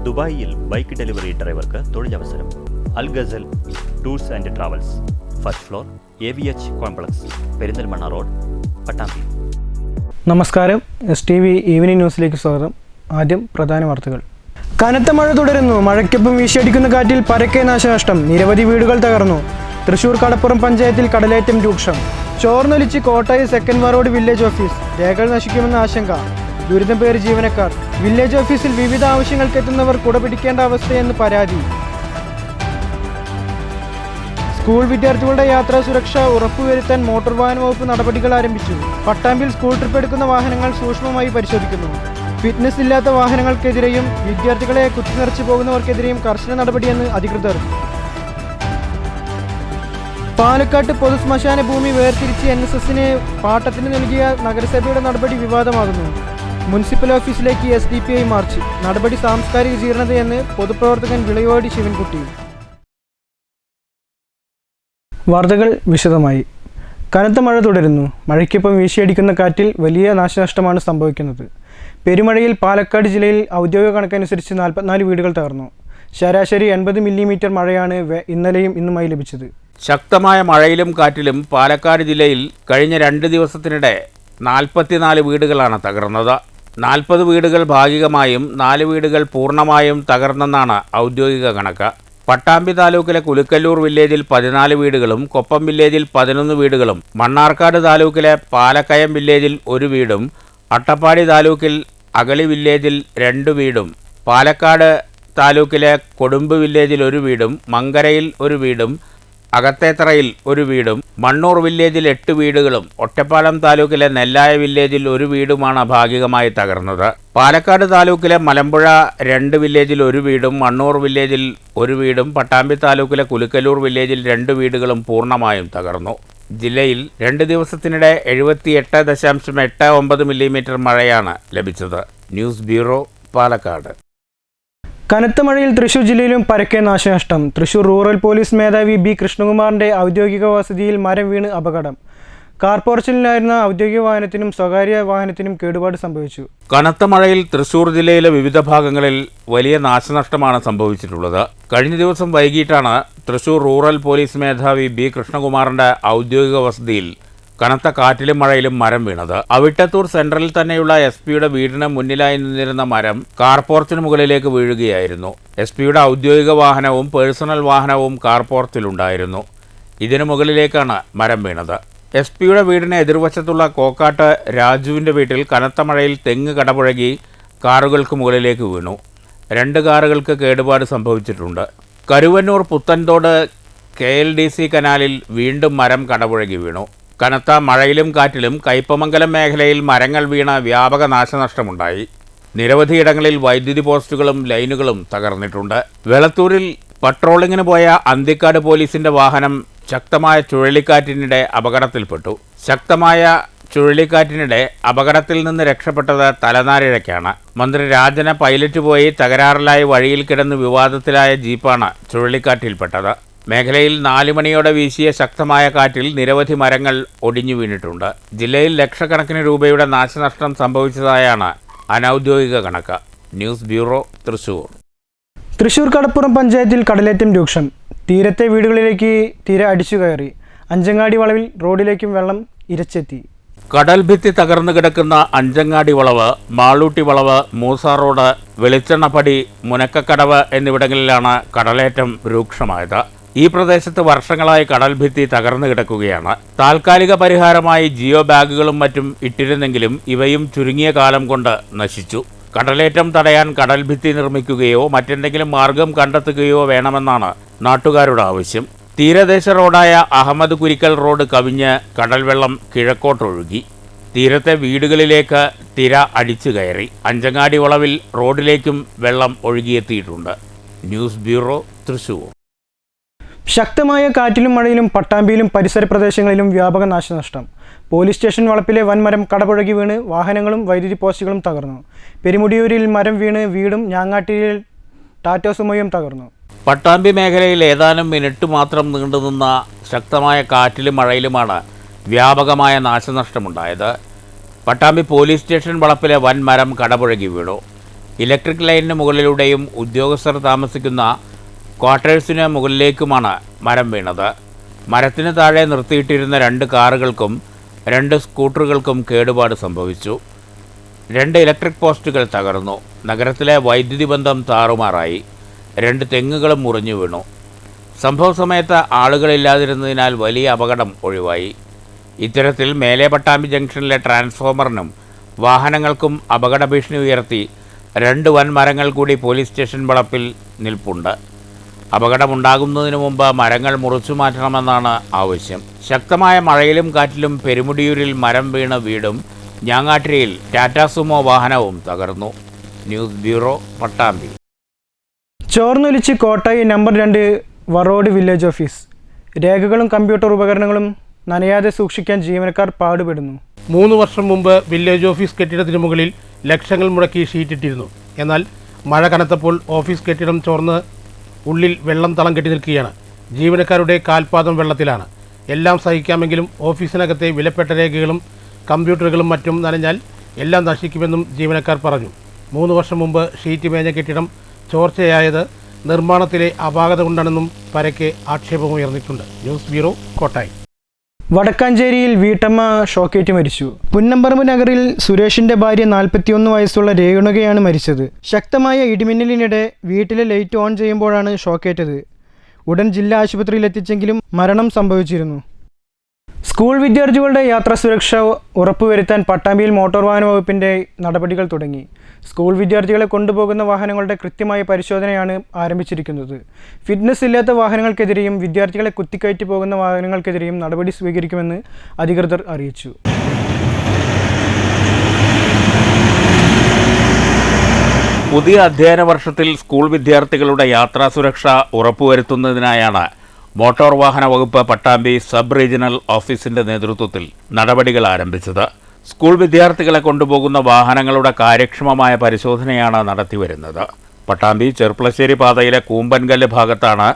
ദുബായിൽ bike delivery ഡ്രൈവർക്ക് തൊഴിലവസരം. Al Ghazal tours and travels, first floor, AVH complex, Perinthalmanna road, Pattambi. നമസ്കാരം, STV ഈവനിംഗ് ന്യൂസിലേക്ക് സ്വാഗതം. ആദ്യം പ്രധാന വാർത്തകൾ. കനത്ത മഴ തുടരുന്നു. മഴയ്ക്കൊപ്പം വീശിയടിക്കുന്ന കാറ്റിൽ പരക്കെ നാശനഷ്ടം. നിരവധി വീടുകൾ തകർന്നു. തൃശൂർ കടപ്പുറം പഞ്ചായത്തിൽ കടലേറ്റം രൂക്ഷം. ചോർന്നൊലിച്ച് കോട്ടായി സെക്കൻഡ് വാറോഡ് വില്ലേജ് ഓഫീസ്. രേഖകൾ നശിക്കുമെന്ന ആശങ്ക. ദുരിതം പേര് ജീവനക്കാർ. വില്ലേജ് ഓഫീസിൽ വിവിധ ആവശ്യങ്ങൾക്കെത്തുന്നവർ കുടപിടിക്കേണ്ട അവസ്ഥയെന്ന് പരാതി. സ്കൂൾ വിദ്യാർത്ഥികളുടെ യാത്രാ സുരക്ഷ ഉറപ്പുവരുത്താൻ മോട്ടോർ വാഹന വകുപ്പ് നടപടികൾ ആരംഭിച്ചു. പട്ടാമ്പിയിൽ സ്കൂൾ ട്രിപ്പ് എടുക്കുന്ന വാഹനങ്ങൾ സൂക്ഷ്മമായി പരിശോധിക്കുന്നു. ഫിറ്റ്നസ് ഇല്ലാത്ത വാഹനങ്ങൾക്കെതിരെയും വിദ്യാർത്ഥികളെ കുത്തിനിറച്ചു പോകുന്നവർക്കെതിരെയും കർശന നടപടിയെന്ന് അധികൃതർ. പാലക്കാട്ട് പൊതുശ്മശാന ഭൂമി വേർതിരിച്ച് NSSന് പാട്ടത്തിന് നൽകിയ നഗരസഭയുടെ നടപടി വിവാദമാകുന്നു. മുനിസിപ്പൽ ഓഫീസിലേക്ക് SDPI മാർച്ച്. നടപടി സാംസ്കാരിക ജീർണതയെന്ന് പൊതുപ്രവർത്തകൻ വിളയോടി ശിവൻകുട്ടി. വാർത്തകൾ വിശദമായി. കനത്ത മഴ തുടരുന്നു. മഴയ്ക്കൊപ്പം വീശിയടിക്കുന്ന കാറ്റിൽ വലിയ നാശനഷ്ടമാണ് സംഭവിക്കുന്നത്. പെരുമഴയിൽ പാലക്കാട് ജില്ലയിൽ ഔദ്യോഗിക കണക്കനുസരിച്ച് 44 വീടുകൾ തകർന്നു. ശരാശരി 80 മില്ലിമീറ്റർ മഴയാണ് ഇന്നലെയും ഇന്നുമായി ലഭിച്ചത്. ശക്തമായ മഴയിലും കാറ്റിലും പാലക്കാട് ജില്ലയിൽ കഴിഞ്ഞ 2 ദിവസത്തിനിടെ 44 വീടുകളാണ് തകർന്നത്. 40 വീടുകൾ ഭാഗികമായും 4 വീടുകൾ പൂർണ്ണമായും തകർന്നെന്നാണ് ഔദ്യോഗിക കണക്ക്. പട്ടാമ്പി താലൂക്കിലെ കുലുക്കല്ലൂർ വില്ലേജിൽ 14 വീടുകളും കൊപ്പം വില്ലേജിൽ 11 വീടുകളും മണ്ണാർക്കാട് താലൂക്കിലെ പാലക്കയം വില്ലേജിൽ 1 വീടും അട്ടപ്പാടി താലൂക്കിൽ അഗളി വില്ലേജിൽ 2 വീടും പാലക്കാട് താലൂക്കിലെ കൊടുമ്പ് വില്ലേജിൽ 1 വീടും മങ്കരയിൽ 1 വീടും അകത്തേത്തറയിൽ 1 വീടും മണ്ണൂർ വില്ലേജിൽ 8 വീടുകളും ഒറ്റപ്പാലം താലൂക്കിലെ നെല്ലായ വില്ലേജിൽ 1 വീടുമാണ് ഭാഗികമായി തകർന്നത്. പാലക്കാട് താലൂക്കിലെ മലമ്പുഴ 2 വില്ലേജിൽ 1 വീടും മണ്ണൂർ വില്ലേജിൽ 1 വീടും പട്ടാമ്പി താലൂക്കിലെ കുലുക്കല്ലൂർ വില്ലേജിൽ 2 വീടുകളും പൂർണ്ണമായും തകർന്നു. ജില്ലയിൽ 2 ദിവസത്തിനിടെ 78.89 മില്ലിമീറ്റർ മഴയാണ് ലഭിച്ചത്. News bureau, Palakkad. കനത്ത മഴയിൽ തൃശൂർ ജില്ലയിലും പരക്കെ നാശനഷ്ടം. തൃശൂർ റൂറൽ പോലീസ് മേധാവി B. കൃഷ്ണകുമാറിന്റെ ഔദ്യോഗിക വസതിയിൽ മരം വീണ് അപകടം. കാർ പോർച്ചിലായിരുന്ന ഔദ്യോഗിക വാഹനത്തിനും സ്വകാര്യ വാഹനത്തിനും കേടുപാട് സംഭവിച്ചു. കനത്ത മഴയിൽ തൃശൂർ ജില്ലയിലെ വിവിധ ഭാഗങ്ങളിൽ വലിയ നാശനഷ്ടമാണ് സംഭവിച്ചിട്ടുള്ളത്. കഴിഞ്ഞ ദിവസം വൈകിട്ടാണ് തൃശൂർ റൂറൽ പോലീസ് മേധാവി B. കൃഷ്ണകുമാറിന്റെ ഔദ്യോഗിക വസതിയിൽ കനത്ത കാറ്റിലും മഴയിലും മരം വീണത്. അവിട്ടത്തൂർ സെൻട്രലിൽ തന്നെയുള്ള SP-യുടെ വീടിന് മുന്നിലായി നിന്നിരുന്ന മരം കാർ പോർച്ചിന് മുകളിലേക്ക് വീഴുകയായിരുന്നു. SP-യുടെ ഔദ്യോഗിക വാഹനവും പേഴ്സണൽ വാഹനവും കാർ പോർച്ചിലുണ്ടായിരുന്നു. ഇതിനു മുകളിലേക്കാണ് മരം വീണത്. SP-യുടെ വീടിന് എതിർവശത്തുള്ള കോക്കാട്ട് രാജുവിൻ്റെ വീട്ടിൽ കനത്ത മഴയിൽ തെങ്ങ് കടപുഴകി കാറുകൾക്ക് മുകളിലേക്ക് വീണു. 2 കാറുകൾക്ക് കേടുപാട് സംഭവിച്ചിട്ടുണ്ട്. കരുവന്നൂർ പുത്തൻതോട് KLDC കനാലിൽ വീണ്ടും മരം കടപുഴകി വീണു. കനത്ത മഴയിലും കാറ്റിലും കയ്പമംഗലം മേഖലയിൽ മരങ്ങൾ വീണ വ്യാപക നാശനഷ്ടമുണ്ടായി. നിരവധിയിടങ്ങളിൽ വൈദ്യുതി പോസ്റ്റുകളും ലൈനുകളും തകർന്നിട്ടുണ്ട്. വെളത്തൂരിൽ പട്രോളിങ്ങിന് പോയ അന്തിക്കാട് പോലീസിന്റെ വാഹനം ശക്തമായ ചുഴലിക്കാറ്റിനിടെ അപകടത്തിൽപ്പെട്ടു. ശക്തമായ ചുഴലിക്കാറ്റിനിടെ അപകടത്തിൽ നിന്ന് രക്ഷപ്പെട്ടത് തലനാരിഴയ്ക്കാണ്. മന്ത്രി രാജന പൈലറ്റ് പോയി തകരാറിലായി വഴിയിൽ കിടന്ന് വിവാദത്തിലായ ജീപ്പാണ് ചുഴലിക്കാറ്റിൽപ്പെട്ടത്. മേഖലയിൽ 4 മണിയോടെ വീശിയ ശക്തമായ കാറ്റിൽ നിരവധി മരങ്ങൾ ഒടിഞ്ഞു വീണിട്ടുണ്ട്. ജില്ലയിൽ ലക്ഷക്കണക്കിന് രൂപയുടെ നാശനഷ്ടം സംഭവിച്ചതായാണ് അനൌദ്യോഗിക കണക്ക്. News bureau, Thrissur. തൃശൂർ കടപ്പുറം പഞ്ചായത്തിൽ കടലേറ്റം രൂക്ഷം. തീരത്തെ വീടുകളിലേക്ക് തിര അടിച്ചു കയറി. അഞ്ചങ്ങാടി വളവിൽ റോഡിലേക്കും വെള്ളം ഇരച്ചെത്തി. കടൽ ഭിത്തി തകർന്നു കിടക്കുന്ന അഞ്ചങ്ങാടി വളവ്, മാളൂട്ടി വളവ്, മൂസ റോഡ്, വെളിച്ചെണ്ണപ്പടി, മുനക്കക്കടവ് എന്നിവിടങ്ങളിലാണ് കടലേറ്റം രൂക്ഷമായത്. ഈ പ്രദേശത്ത് വർഷങ്ങളായി കടൽ ഭിത്തി തകർന്നു കിടക്കുകയാണ്. താൽക്കാലിക പരിഹാരമായി ജിയോ ബാഗുകളും മറ്റും ഇട്ടിരുന്നെങ്കിലും ഇവയും ചുരുങ്ങിയ കാലം കൊണ്ട് നശിച്ചു. കടലേറ്റം തടയാൻ കടൽ ഭിത്തി നിർമ്മിക്കുകയോ മറ്റെന്തെങ്കിലും മാർഗം കണ്ടെത്തുകയോ വേണമെന്നാണ് നാട്ടുകാരുടെ ആവശ്യം. തീരദേശ റോഡായ അഹമ്മദ് കുരിക്കൽ റോഡ് കവിഞ്ഞ് കടൽവെള്ളം കിഴക്കോട്ടൊഴുകി. തീരത്തെ വീടുകളിലേക്ക് തിര അടിച്ചു കയറി. അഞ്ചങ്ങാടി വളവിൽ റോഡിലേക്കും വെള്ളം ഒഴുകിയെത്തിയിട്ടുണ്ട്. News bureau, Thrissur. ശക്തമായ കാറ്റിലും മഴയിലും പട്ടാമ്പിയിലും പരിസര പ്രദേശങ്ങളിലും വ്യാപക നാശനഷ്ടം. പോലീസ് സ്റ്റേഷൻ വളപ്പിലെ വൻമരം കടപുഴകി വീണ് വാഹനങ്ങളും വൈദ്യുതി പോസ്റ്റുകളും തകർന്നു. പെരുമുടിയൂരിൽ മരം വീണ് വീടും ഞാങ്ങാട്ടിയിൽ ടാറ്റോ സുമോയും തകർന്നു. പട്ടാമ്പി മേഖലയിൽ ഏതാനും മിനിറ്റ് മാത്രം നീണ്ടുനിന്ന ശക്തമായ കാറ്റിലും മഴയിലുമാണ് വ്യാപകമായ നാശനഷ്ടമുണ്ടായത്. പട്ടാമ്പി പോലീസ് സ്റ്റേഷൻ വളപ്പിലെ വൻ മരം കടപുഴകി വീണു. ഇലക്ട്രിക് ലൈനിന് മുകളിലൂടെയും ഉദ്യോഗസ്ഥർ താമസിക്കുന്ന ക്വാർട്ടേഴ്സിന് മുകളിലേക്കുമാണ് മരം വീണത്. മരത്തിന് താഴെ നിർത്തിയിട്ടിരുന്ന 2 കാറുകൾക്കും 2 സ്കൂട്ടറുകൾക്കും കേടുപാട് സംഭവിച്ചു. 2 ഇലക്ട്രിക് പോസ്റ്റുകൾ തകർന്നു. നഗരത്തിലെ വൈദ്യുതി ബന്ധം താറുമാറായി. 2 തെങ്ങുകളും മുറിഞ്ഞു വീണു. സംഭവ സമയത്ത് ആളുകളില്ലാതിരുന്നതിനാൽ വലിയ അപകടം ഒഴിവായി. ഇത്തരത്തിൽ മേലെ പട്ടാമ്പി ജംഗ്ഷനിലെ ട്രാൻസ്ഫോമറിനും വാഹനങ്ങൾക്കും അപകട ഭീഷണി ഉയർത്തി 2 വൻ മരങ്ങൾ കൂടി പോലീസ് സ്റ്റേഷൻ വളപ്പിൽ നിൽപ്പുണ്ട്. അപകടമുണ്ടാകുന്നതിന് മുമ്പ് മരങ്ങൾ മുറിച്ചു മാറ്റണമെന്നാണ് ആവശ്യം. ശക്തമായ മഴയിലും കാറ്റിലും പെരുമുടിയൂരിൽ മരം വീണ വീടും ഞാങ്ങാട്ടിരിയിൽ ടാറ്റ സുമോ വാഹനവും തകർന്നു. News bureau, Pattambi. ചോർന്നൊലിച്ച് Kottayi number 2 road village office. രേഖകളും കമ്പ്യൂട്ടർ ഉപകരണങ്ങളും നനയാതെ സൂക്ഷിക്കാൻ ജീവനക്കാർ പാടുപെടുന്നു. 3 വർഷം മുമ്പ് വില്ലേജ് ഓഫീസ് കെട്ടിടത്തിന് മുകളിൽ ലക്ഷങ്ങൾ മുടക്കി ഷീറ്റിട്ടിരുന്നു. എന്നാൽ മഴ കനത്തപ്പോൾ ഓഫീസ് കെട്ടിടം ചോർന്ന് ഉള്ളിൽ വെള്ളം തളം കെട്ടി നിൽക്കുകയാണ്. ജീവനക്കാരുടെ കാൽപാദം വെള്ളത്തിലാണ്. എല്ലാം സഹിക്കാമെങ്കിലും ഓഫീസിനകത്തെ വിലപ്പെട്ട രേഖകളും കമ്പ്യൂട്ടറുകളും മറ്റും നനഞ്ഞാൽ എല്ലാം നശിക്കുമെന്നും ജീവനക്കാർ പറഞ്ഞു. 3 വർഷം മുമ്പ് ഷീറ്റ് മേഞ്ഞ കെട്ടിടം ചോർച്ചയായത് നിർമ്മാണത്തിലെ അപാകത കൊണ്ടാണെന്നും പരക്കെ ആക്ഷേപമുയർന്നിട്ടുണ്ട്. News bureau, Kottayi. വടക്കാഞ്ചേരിയിൽ വീട്ടമ്മ ഷോക്കേറ്റ് മരിച്ചു. പുന്നമ്പറമ്പ് നഗറിൽ സുരേഷിന്റെ ഭാര്യ 41 വയസ്സുള്ള രേണുകയാണ് മരിച്ചത്. ശക്തമായ ഇടിമിന്നലിനിടെ വീട്ടിലെ ലൈറ്റ് ഓൺ ചെയ്യുമ്പോഴാണ് ഷോക്കേറ്റത്. ഉടൻ ജില്ലാ ആശുപത്രിയിൽ എത്തിച്ചെങ്കിലും മരണം സംഭവിച്ചിരുന്നു. സ്കൂൾ വിദ്യാർത്ഥികളുടെ യാത്രാ സുരക്ഷ ഉറപ്പുവരുത്താൻ പട്ടാമ്പിയിൽ മോട്ടോർ വാഹന വകുപ്പിന്റെ നടപടികൾ തുടങ്ങി. സ്കൂൾ വിദ്യാർത്ഥികളെ കൊണ്ടുപോകുന്ന വാഹനങ്ങളുടെ കൃത്യമായ പരിശോധനയാണ് ആരംഭിച്ചിരിക്കുന്നത്. ഫിറ്റ്നസ് ഇല്ലാത്ത വാഹനങ്ങൾക്കെതിരെയും വിദ്യാർത്ഥികളെ കുത്തിക്കയറ്റി പോകുന്ന വാഹനങ്ങൾക്കെതിരെയും നടപടി സ്വീകരിക്കുമെന്ന് അധികൃതർ അറിയിച്ചു. പുതിയ അധ്യയന വർഷത്തിൽ സ്കൂൾ വിദ്യാർത്ഥികളുടെ യാത്രാ സുരക്ഷ ഉറപ്പുവരുത്തുന്നതിനായാണ് മോട്ടോർ വാഹന വകുപ്പ് പട്ടാമ്പി സബ് റീജിയണൽ ഓഫീസിന്റെ നേതൃത്വത്തിൽ നടപടികൾ ആരംഭിച്ചത്. സ്കൂൾ വിദ്യാർത്ഥികളെ കൊണ്ടുപോകുന്ന വാഹനങ്ങളുടെ കാര്യക്ഷമമായ പരിശോധനയാണ് നടത്തിവരുന്നത്. പട്ടാമ്പി ചെർപ്പളശ്ശേരി പാതയിലെ കൂമ്പൻകല്ല് ഭാഗത്താണ്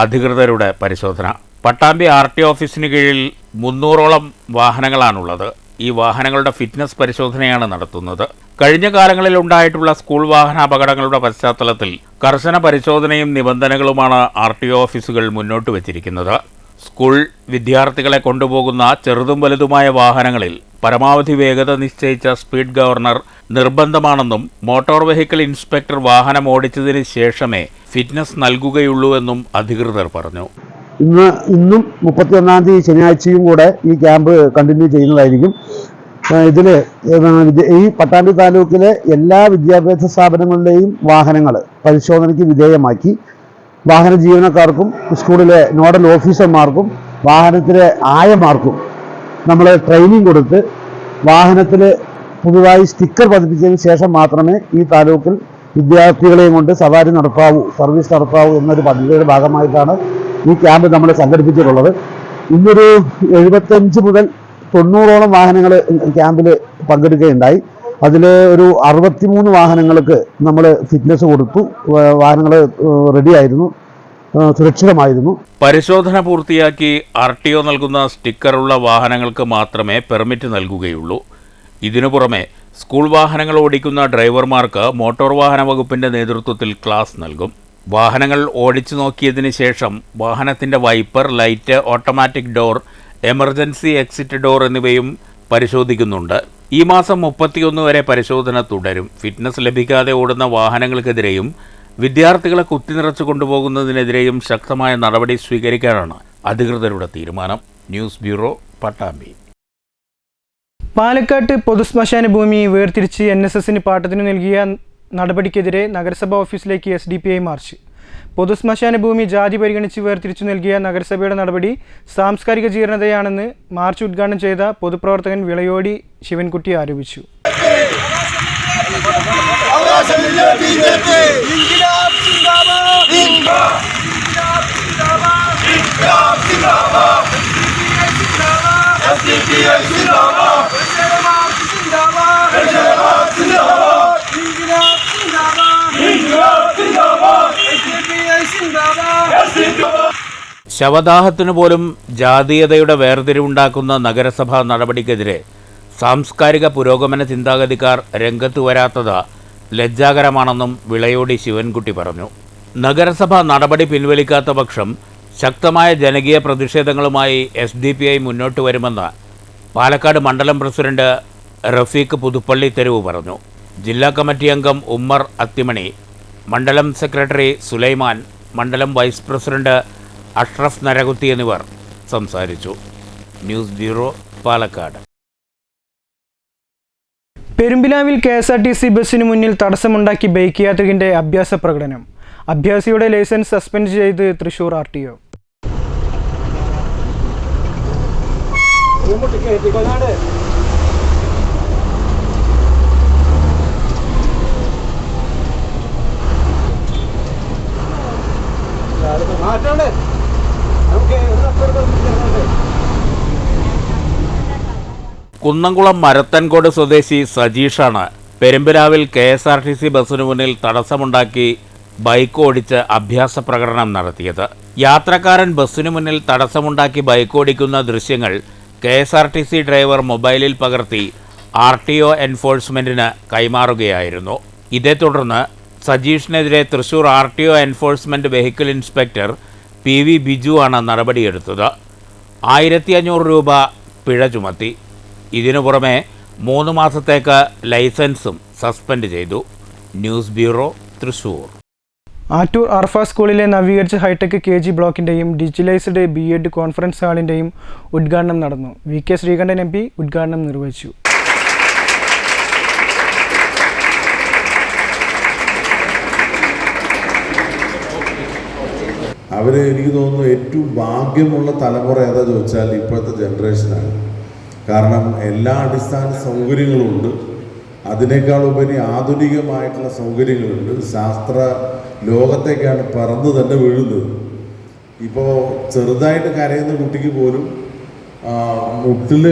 അധികൃതരുടെ പരിശോധന. പട്ടാമ്പി RT ഓഫീസിന് കീഴിൽ 300ഓളം വാഹനങ്ങളാണുള്ളത്. ഈ വാഹനങ്ങളുടെ ഫിറ്റ്നസ് പരിശോധനയാണ് നടത്തുന്നത്. കഴിഞ്ഞ കാലങ്ങളിൽ ഉണ്ടായിട്ടുള്ള സ്കൂൾ വാഹന അപകടങ്ങളുടെ പശ്ചാത്തലത്തിൽ കർശന പരിശോധനയും നിബന്ധനകളുമാണ് RTO ഓഫീസുകൾ മുന്നോട്ട് വച്ചിരിക്കുന്നത്. സ്കൂൾ വിദ്യാർത്ഥികളെ കൊണ്ടുപോകുന്ന ചെറുതും വലുതുമായ വാഹനങ്ങളിൽ പരമാവധി വേഗത നിശ്ചയിച്ച സ്പീഡ് ഗവർണർ നിർബന്ധമാണെന്നും മോട്ടോർ വെഹിക്കിൾ ഇൻസ്പെക്ടർ വാഹനം ഓടിച്ചതിന് ശേഷമേ ഫിറ്റ്നസ് നൽകുകയുള്ളൂ എന്നും അധികൃതർ പറഞ്ഞു. ഇന്നും 31-ാം തീയതി ശനിയാഴ്ചയും കൂടെ ഈ ക്യാമ്പ് കണ്ടിന്യൂ ചെയ്യുന്നതായിരിക്കും. ഇതിൽ ഈ പട്ടാമ്പി താലൂക്കിലെ എല്ലാ വിദ്യാഭ്യാസ സ്ഥാപനങ്ങളിലെയും വാഹനങ്ങൾ പരിശോധനയ്ക്ക് വിധേയമാക്കി വാഹന ജീവനക്കാർക്കും സ്കൂളിലെ നോഡൽ ഓഫീസർമാർക്കും വാഹനത്തിലെ ആയമാർക്കും നമ്മൾ ട്രെയിനിങ് കൊടുത്ത് വാഹനത്തിൽ പുതുതായി സ്റ്റിക്കർ പതിപ്പിച്ചതിന് ശേഷം മാത്രമേ ഈ താലൂക്കിൽ വിദ്യാർത്ഥികളെയും കൊണ്ട് സവാരി നടത്താവൂ, സർവീസ് നടത്താവൂ എന്നൊരു പദ്ധതിയുടെ ഭാഗമായിട്ടാണ് ഈ ക്യാമ്പ് നമ്മൾ സംഘടിപ്പിച്ചിട്ടുള്ളത്. ഇന്നൊരു 75 മുതൽ 90ഓളം വാഹനങ്ങൾ ക്യാമ്പിൽ പങ്കെടുക്കുകയുണ്ടായി. അതിൽ ഒരു 63 വാഹനങ്ങൾക്ക് നമ്മൾ ഫിറ്റ്നസ് കൊടുത്തു. വാഹനങ്ങൾ റെഡിയായിരുന്നു, സുരക്ഷിതമായിരുന്നു. പരിശോധന പൂർത്തിയാക്കി RTO നൽകുന്ന സ്റ്റിക്കറുള്ള വാഹനങ്ങൾക്ക് മാത്രമേ പെർമിറ്റ് നൽകുകയുള്ളൂ. ഇതിനു പുറമെ സ്കൂൾ വാഹനങ്ങൾ ഓടിക്കുന്ന ഡ്രൈവർമാർക്ക് മോട്ടോർ വാഹന വകുപ്പിന്റെ നേതൃത്വത്തിൽ ക്ലാസ് നൽകും. വാഹനങ്ങൾ ഓടിച്ചു നോക്കിയതിന് ശേഷം വാഹനത്തിന്റെ wiper, light, automatic door, emergency exit door എന്നിവയും പരിശോധിക്കുന്നുണ്ട്. ഈ മാസം 31 വരെ പരിശോധന തുടരും. ഫിറ്റ്നസ് ലഭിക്കാതെ ഓടുന്ന വാഹനങ്ങൾക്കെതിരെയും വിദ്യാർത്ഥികളെ കുത്തിനിറച്ചു കൊണ്ടുപോകുന്നതിനെതിരെയും ശക്തമായ നടപടി സ്വീകരിക്കാനാണ് അധികൃതരുടെ തീരുമാനം. News bureau, Pattambi. പാലക്കാട്ട് പൊതുശ്മശാന ഭൂമി വേർതിരിച്ച് NSSന് പാട്ടത്തിന് നൽകിയ നടപടിക്കെതിരെ നഗരസഭാ ഓഫീസിലേക്ക് SDPI മാർച്ച്. പൊതുശ്മശാന ഭൂമി ജാതി പരിഗണിച്ച് വേർതിരിച്ചു നൽകിയ നഗരസഭയുടെ നടപടി സാംസ്കാരിക ജീർണതയാണെന്ന് മാർച്ച് ഉദ്ഘാടനം ചെയ്ത പൊതുപ്രവർത്തകൻ വിളയോടി ശിവൻകുട്ടി ആരോപിച്ചു. ശവദാഹത്തിനു പോലും ജാതീയതയുടെ വേർതിരിവുണ്ടാക്കുന്ന നഗരസഭാ നടപടിക്കെതിരെ സാംസ്കാരിക പുരോഗമന ചിന്താഗതിക്കാർ രംഗത്ത് വരാത്തത് ലജ്ജാകരമാണെന്നും വിളയോടി ശിവൻകുട്ടി പറഞ്ഞു. നഗരസഭ നടപടി പിൻവലിക്കാത്ത പക്ഷം ശക്തമായ ജനകീയ പ്രതിഷേധങ്ങളുമായി SDPI മുന്നോട്ട് വരുമെന്ന് പാലക്കാട് മണ്ഡലം പ്രസിഡന്റ് റഫീഖ് പുതുപ്പള്ളി തെരുവ് പറഞ്ഞു. ജില്ലാ കമ്മിറ്റി അംഗം ഉമ്മർ അത്തിമണി, മണ്ഡലം സെക്രട്ടറി സുലൈമാൻ, മണ്ഡലം വൈസ് പ്രസിഡന്റ് അഷ്റഫ് നരകുത്തി എന്നിവർ സംസാരിച്ചു. News bureau, Palakkad. പെരുമ്പിലാവിൽ KSRTC ബസ്സിന് മുന്നിൽ തടസ്സമുണ്ടാക്കി ബൈക്ക് യാത്രികന്റെ അഭ്യാസ പ്രകടനം. അഭ്യാസിയുടെ ലൈസൻസ് സസ്പെൻഡ് ചെയ്ത് തൃശൂർ RTO. കുന്നംകുളം മരത്തൻകോട് സ്വദേശി സജീഷാണ് പെരുമ്പിലാവിൽ KSRTC ബസ്സിനു മുന്നിൽ തടസ്സമുണ്ടാക്കി ബൈക്ക് ഓടിച്ച് അഭ്യാസ പ്രകടനം നടത്തിയത്. യാത്രക്കാരൻ ബസ്സിനു മുന്നിൽ തടസ്സമുണ്ടാക്കി ബൈക്ക് ഓടിക്കുന്ന ദൃശ്യങ്ങൾ KSRTC ഡ്രൈവർ മൊബൈലിൽ പകർത്തി RTO എൻഫോഴ്സ്മെന്റിന് കൈമാറുകയായിരുന്നു. ഇതേ തുടർന്ന് സജീഷിനെതിരെ Thrissur RTO enforcement vehicle inspector PV Biju ആണ് നടപടിയെടുത്തത്. 1500 രൂപ പിഴ ചുമത്തി. ഇതിനു പുറമെ 3 മാസത്തേക്ക് ലൈസൻസും സസ്പെൻഡ് ചെയ്തു. News bureau, Thrissur. ആറ്റൂർ അർഫ സ്കൂളിലെ നവീകരിച്ച ഹൈടെക് KG ബ്ലോക്കിൻ്റെയും ഡിജിറ്റലൈസ്ഡ് B.Ed കോൺഫറൻസ് ഹാളിൻ്റെയും ഉദ്ഘാടനം നടന്നു. VK ശ്രീകണ്ഠൻ MP ഉദ്ഘാടനം നിർവഹിച്ചു. എനിക്ക് തോന്നുന്നു ഏറ്റവും ഭാഗ്യമുള്ള തലമുറ ഏതാ ചോദിച്ചാൽ ഇപ്പോഴത്തെ ജനറേഷനാണ്. കാരണം എല്ലാ അടിസ്ഥാന സൗകര്യങ്ങളും ഉണ്ട്. അതിനേക്കാൾ ഉപരി ആധുനികമായിട്ടുള്ള സൗകര്യങ്ങളുണ്ട്. ശാസ്ത്ര ലോകത്തേക്കാണ് പറന്ന് തന്നെ വീഴുന്നത്. ഇപ്പോൾ ചെറുതായിട്ട് കരയുന്ന കുട്ടിക്ക് പോലും മുട്ടിൽ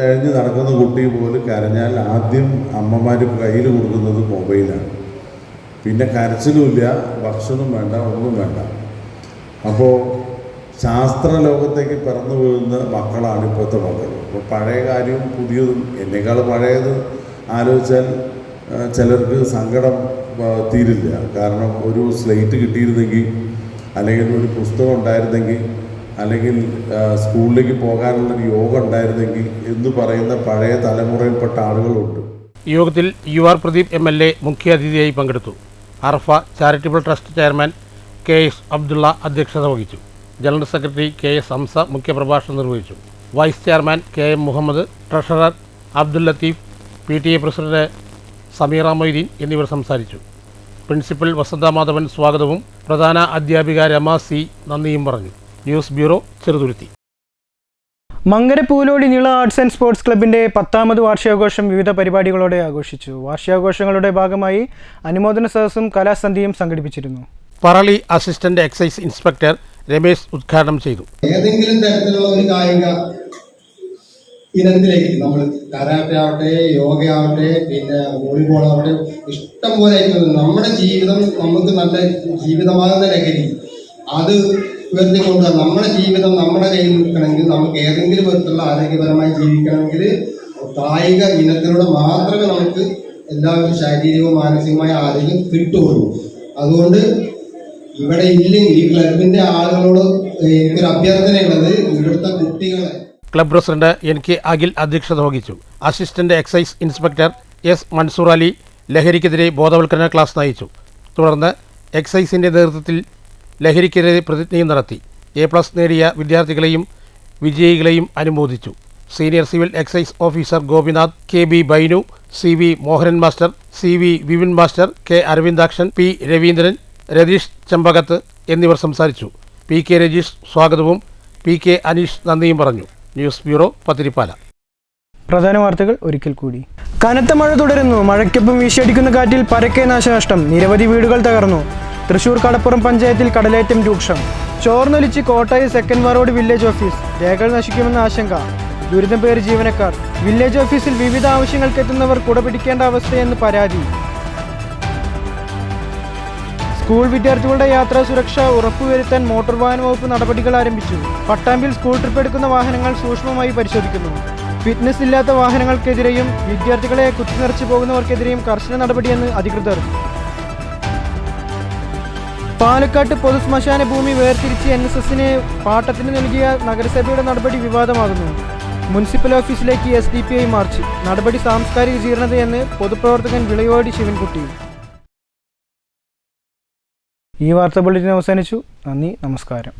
എഴഞ്ഞ് നടക്കുന്ന കുട്ടിക്ക് പോലും കരഞ്ഞാൽ ആദ്യം അമ്മമാർ കയ്യിൽ കൊടുക്കുന്നത് മൊബൈലാണ്. പിന്നെ കരച്ചിലുമില്ല, ഭക്ഷണം വേണ്ട, ഒന്നും വേണ്ട. അപ്പോൾ ശാസ്ത്ര ലോകത്തേക്ക് പിറന്നു വീഴുന്ന മക്കളാണ് ഇപ്പോഴത്തെ മക്കൾ. അപ്പോൾ പഴയ കാര്യവും പുതിയതും, എന്നേക്കാൾ പഴയത് ആലോചിച്ചാൽ ചിലർക്ക് സങ്കടം തീരില്ല. കാരണം ഒരു സ്ലേറ്റ് കിട്ടിയിരുന്നെങ്കിൽ, അല്ലെങ്കിൽ ഒരു പുസ്തകം ഉണ്ടായിരുന്നെങ്കിൽ, അല്ലെങ്കിൽ സ്കൂളിലേക്ക് പോകാനുള്ളൊരു യോഗം ഉണ്ടായിരുന്നെങ്കിൽ എന്ന് പറയുന്ന പഴയ തലമുറയിൽപ്പെട്ട ആളുകളുണ്ട്. യോഗത്തിൽ UR പ്രദീപ് MLA മുഖ്യാതിഥിയായി പങ്കെടുത്തു. Arfa charitable trust chairman KS Abdulla അധ്യക്ഷത വഹിച്ചു. ജനറൽ സെക്രട്ടറി KS ഹംസ മുഖ്യപ്രഭാഷണം നിർവഹിച്ചു. Vice chairman KM Muhammad, treasurer Abdul Latheef, PTA president Sameera Moideen എന്നിവർ സംസാരിച്ചു. പ്രിൻസിപ്പൽ വസന്ത മാധവൻ സ്വാഗതവും പ്രധാന അധ്യാപിക രമ C നന്ദിയും പറഞ്ഞു. News bureau, Cheruthuruthy. Mankara Poolodi Neela arts and sports ക്ലബിൻ്റെ 10ാമത് വാർഷികാഘോഷം വിവിധ പരിപാടികളോടെ ആഘോഷിച്ചു. വാർഷികാഘോഷങ്ങളുടെ ഭാഗമായി അനുമോദന സദസ്സും കലാസന്ധ്യയും സംഘടിപ്പിച്ചിരുന്നു. Parali assistant excise inspector Ramesh ഉദ്ഘാടനം ചെയ്തു. ഏതെങ്കിലും തരത്തിലുള്ള ഒരു കായിക ഇനത്തിലേക്ക് നമ്മൾ കരാട്ടെ ആവട്ടെ, യോഗ ആവട്ടെ, പിന്നെ വോളിബോൾ ആവട്ടെ, ഇഷ്ടം പോലെ ആയിട്ട് നമ്മുടെ ജീവിതം നമുക്ക് നല്ല ജീവിതമാകുന്ന ലഹരി അത് ഉയർത്തിക്കൊണ്ട് നമ്മുടെ ജീവിതം നമ്മുടെ കയ്യിൽ നിൽക്കണമെങ്കിൽ, നമുക്ക് ഏതെങ്കിലും വിധത്തിലുള്ള ആരോഗ്യപരമായി ജീവിക്കണമെങ്കിൽ കായിക ഇനത്തിലൂടെ മാത്രമേ നമുക്ക് എല്ലാവരും ശാരീരികവും മാനസികമായ ആരോഗ്യം കിട്ടുകയുള്ളൂ. അതുകൊണ്ട് ഇവിടെ ഇല്ലെങ്കിൽ ഈ ക്ലബിന്റെ ആളുകളോട് എനിക്കൊരു അഭ്യർത്ഥനയുള്ളത്, ഇവിടുത്തെ കുട്ടികളെ. ക്ലബ് പ്രസിഡന്റ് NK അഖിൽ അധ്യക്ഷത വഹിച്ചു. Assistant excise inspector S Mansoor Ali ലഹരിക്കെതിരെ ബോധവൽക്കരണ ക്ലാസ് നയിച്ചു. തുടർന്ന് എക്സൈസിന്റെ നേതൃത്വത്തിൽ ലഹരിക്കെതിരെ പ്രതിജ്ഞയും നടത്തി. A+ നേടിയ വിദ്യാർത്ഥികളെയും വിജയികളെയും അനുമോദിച്ചു. Senior civil excise officer Gopinath, KB Bainu, CV Mohanan master, CV Vipin master, K Aravindakshan, P Raveendran, Ratheesh Chembakath എന്നിവർ സംസാരിച്ചു. PK രജീഷ് സ്വാഗതവും PK അനീഷ് നന്ദിയും പറഞ്ഞു. News bureau, Pathirippala. പ്രധാന വാർത്തകൾ ഒരിക്കൽ കൂടി. കനത്ത മഴ തുടരുന്നു. മഴയ്ക്കൊപ്പം വീശിയടിക്കുന്ന കാറ്റിൽ പരക്കെ നാശനഷ്ടം. നിരവധി വീടുകൾ തകർന്നു. തൃശൂർ കടപ്പുറം പഞ്ചായത്തിൽ കടലേറ്റം രൂക്ഷം. ചോർന്നൊലിച്ച് Kottayi second road village office. രേഖകൾ നശിക്കുമെന്ന ആശങ്ക. ദുരിതം പേറി ജീവനക്കാർ. വില്ലേജ് ഓഫീസിൽ വിവിധ ആവശ്യങ്ങൾക്കെത്തുന്നവർ കുടപിടിക്കേണ്ട അവസ്ഥയെന്ന് പരാതി. സ്കൂൾ വിദ്യാർത്ഥികളുടെ യാത്രാ സുരക്ഷ ഉറപ്പുവരുത്താൻ മോട്ടോർ വാഹന വകുപ്പ് നടപടികൾ ആരംഭിച്ചു. പട്ടാമ്പിൽ സ്കൂൾ ട്രിപ്പ് എടുക്കുന്ന വാഹനങ്ങൾ സൂക്ഷ്മമായി പരിശോധിക്കുന്നു. ഫിറ്റ്നസ് ഇല്ലാത്ത വാഹനങ്ങൾക്കെതിരെയും വിദ്യാർത്ഥികളെ കുത്തിനിറച്ചു പോകുന്നവർക്കെതിരെയും കർശന നടപടിയെന്ന് അധികൃതർ. പാലക്കാട്ട് പൊതുശ്മശാന ഭൂമി വേർതിരിച്ച് NSSന് പാട്ടത്തിന് നൽകിയ നഗരസഭയുടെ നടപടി വിവാദമാകുന്നു. മുനിസിപ്പൽ ഓഫീസിലേക്ക് SDPI മാർച്ച്. നടപടി സാംസ്കാരിക ജീർണതയെന്ന് പൊതുപ്രവർത്തകൻ വിളയോടി ശിവൻകുട്ടി. ഈ വാർത്താ ബുള്ളറ്റിൻ അവസാനിച്ചു. നന്ദി, നമസ്കാരം.